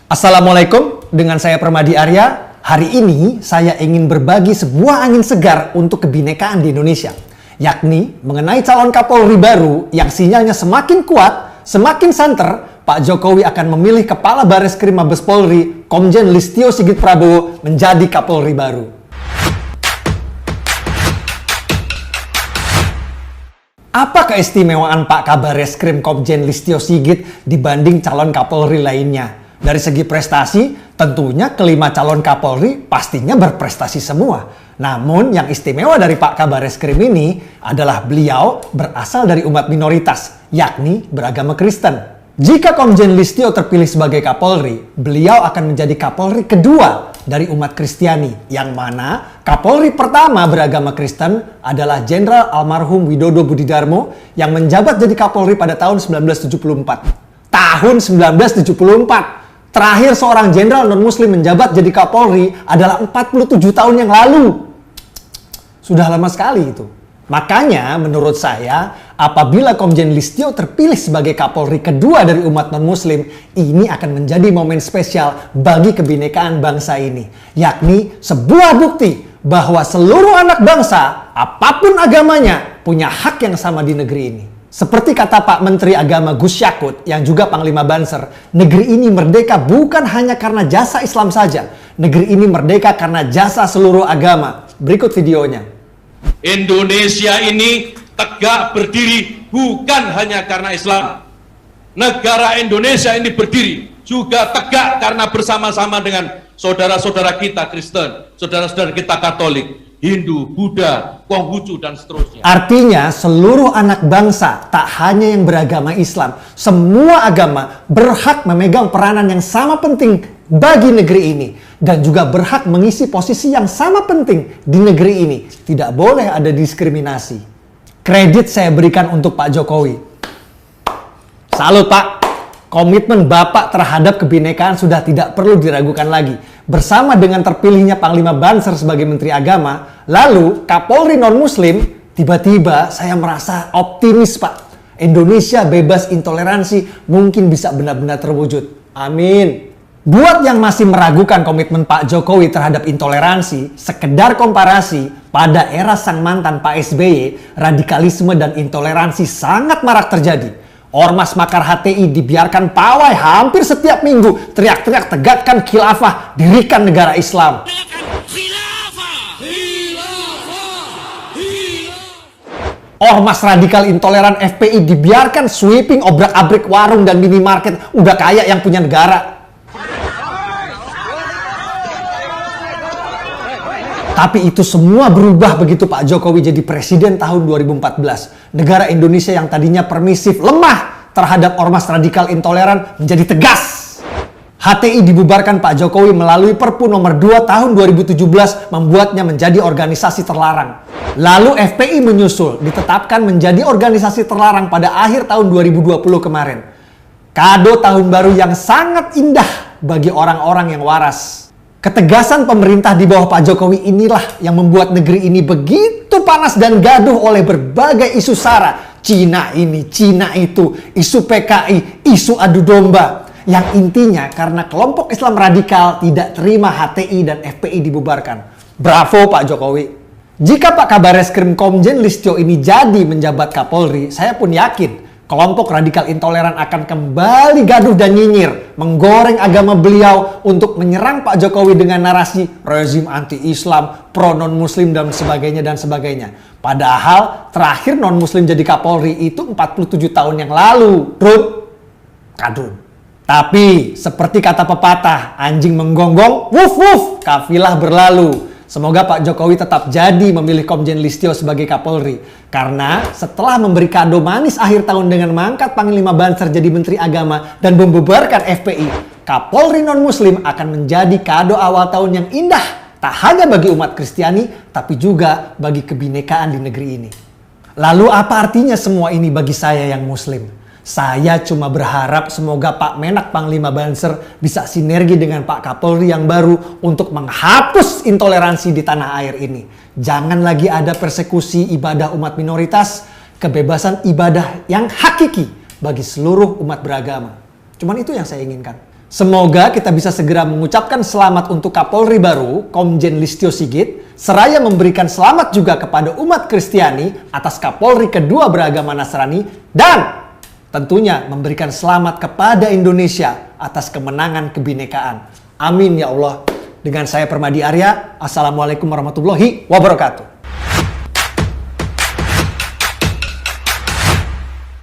Assalamualaikum, dengan saya Permadi Arya. Hari ini saya ingin berbagi sebuah angin segar untuk kebinekaan di Indonesia, yakni mengenai calon Kapolri baru yang sinyalnya semakin kuat, semakin santer. Pak Jokowi akan memilih Kepala Bareskrim Mabes Polri, Komjen Listio Sigit Prabowo menjadi Kapolri baru. Apa keistimewaan Pak Kabar Eskrim Komjen Listio Sigit dibanding calon Kapolri lainnya? Dari segi prestasi, tentunya kelima calon Kapolri pastinya berprestasi semua. Namun yang istimewa dari Pak Kabar Eskrim ini adalah beliau berasal dari umat minoritas, yakni beragama Kristen. Jika Komjen Listio terpilih sebagai Kapolri, beliau akan menjadi Kapolri kedua dari umat Kristiani, yang mana Kapolri pertama beragama Kristen adalah Jenderal Almarhum Widodo Budidarmo yang menjabat jadi Kapolri pada tahun 1974. Tahun 1974. Terakhir seorang jenderal non-muslim menjabat jadi Kapolri adalah 47 tahun yang lalu. Sudah lama sekali itu. Makanya menurut saya, apabila Komjen Listio terpilih sebagai Kapolri kedua dari umat non-muslim, ini akan menjadi momen spesial bagi kebinekaan bangsa ini. Yakni sebuah bukti bahwa seluruh anak bangsa, apapun agamanya, punya hak yang sama di negeri ini. Seperti kata Pak Menteri Agama Gus Yakut yang juga Panglima Banser, negeri ini merdeka bukan hanya karena jasa Islam saja. Negeri ini merdeka karena jasa seluruh agama. Berikut videonya. Indonesia ini tegak berdiri bukan hanya karena Islam. Negara Indonesia ini berdiri juga tegak karena bersama-sama dengan saudara-saudara kita Kristen, saudara-saudara kita Katolik, Hindu, Buddha, Konghucu, dan seterusnya. Artinya seluruh anak bangsa, tak hanya yang beragama Islam, semua agama berhak memegang peranan yang sama penting bagi negeri ini. Dan juga berhak mengisi posisi yang sama penting di negeri ini. Tidak boleh ada diskriminasi. Kredit saya berikan untuk Pak Jokowi. Salut Pak. Komitmen Bapak terhadap kebinekaan sudah tidak perlu diragukan lagi. Bersama dengan terpilihnya Panglima Banser sebagai Menteri Agama, lalu Kapolri non-Muslim, tiba-tiba saya merasa optimis Pak. Indonesia bebas intoleransi mungkin bisa benar-benar terwujud. Amin. Buat yang masih meragukan komitmen Pak Jokowi terhadap intoleransi, sekedar komparasi, pada era sang mantan Pak SBY, radikalisme dan intoleransi sangat marak terjadi. Ormas makar HTI dibiarkan pawai hampir setiap minggu, teriak-teriak tegakkan khilafah, dirikan negara Islam. Ormas radikal intoleran FPI dibiarkan sweeping obrak-abrik warung dan minimarket, udah kayak yang punya negara. Tapi itu semua berubah begitu Pak Jokowi jadi presiden tahun 2014. Negara Indonesia yang tadinya permisif, lemah terhadap ormas radikal intoleran menjadi tegas. HTI dibubarkan Pak Jokowi melalui Perpu nomor 2 tahun 2017 membuatnya menjadi organisasi terlarang. Lalu FPI menyusul, ditetapkan menjadi organisasi terlarang pada akhir tahun 2020 kemarin. Kado tahun baru yang sangat indah bagi orang-orang yang waras. Ketegasan pemerintah di bawah Pak Jokowi inilah yang membuat negeri ini begitu panas dan gaduh oleh berbagai isu sara. Cina ini, Cina itu, isu PKI, isu adu domba. Yang intinya karena kelompok Islam radikal tidak terima HTI dan FPI dibubarkan. Bravo Pak Jokowi. Jika Pak Kabar Eskrim Komjen Listio ini jadi menjabat Kapolri, saya pun yakin kelompok radikal intoleran akan kembali gaduh dan nyinyir, menggoreng agama beliau untuk menyerang Pak Jokowi dengan narasi rezim anti-Islam, pro non-muslim dan sebagainya dan sebagainya. Padahal terakhir non-muslim jadi Kapolri itu 47 tahun yang lalu. Kadun. Tapi seperti kata pepatah, anjing menggonggong, wuf wuf, kafilah berlalu. Semoga Pak Jokowi tetap jadi memilih Komjen Listio sebagai Kapolri. Karena setelah memberi kado manis akhir tahun dengan mengangkat Panglima Banser jadi Menteri Agama dan membubarkan FPI, Kapolri non-muslim akan menjadi kado awal tahun yang indah. Tak hanya bagi umat Kristiani, tapi juga bagi kebinekaan di negeri ini. Lalu apa artinya semua ini bagi saya yang muslim? Saya cuma berharap semoga Pak Menak Panglima Banser bisa sinergi dengan Pak Kapolri yang baru untuk menghapus intoleransi di tanah air ini. Jangan lagi ada persekusi ibadah umat minoritas, kebebasan ibadah yang hakiki bagi seluruh umat beragama. Cuman itu yang saya inginkan. Semoga kita bisa segera mengucapkan selamat untuk Kapolri baru, Komjen Listio Sigit, seraya memberikan selamat juga kepada umat Kristiani atas Kapolri kedua beragama Nasrani, dan tentunya memberikan selamat kepada Indonesia atas kemenangan kebinekaan. Amin ya Allah. Dengan saya Permadi Arya, Assalamualaikum warahmatullahi wabarakatuh.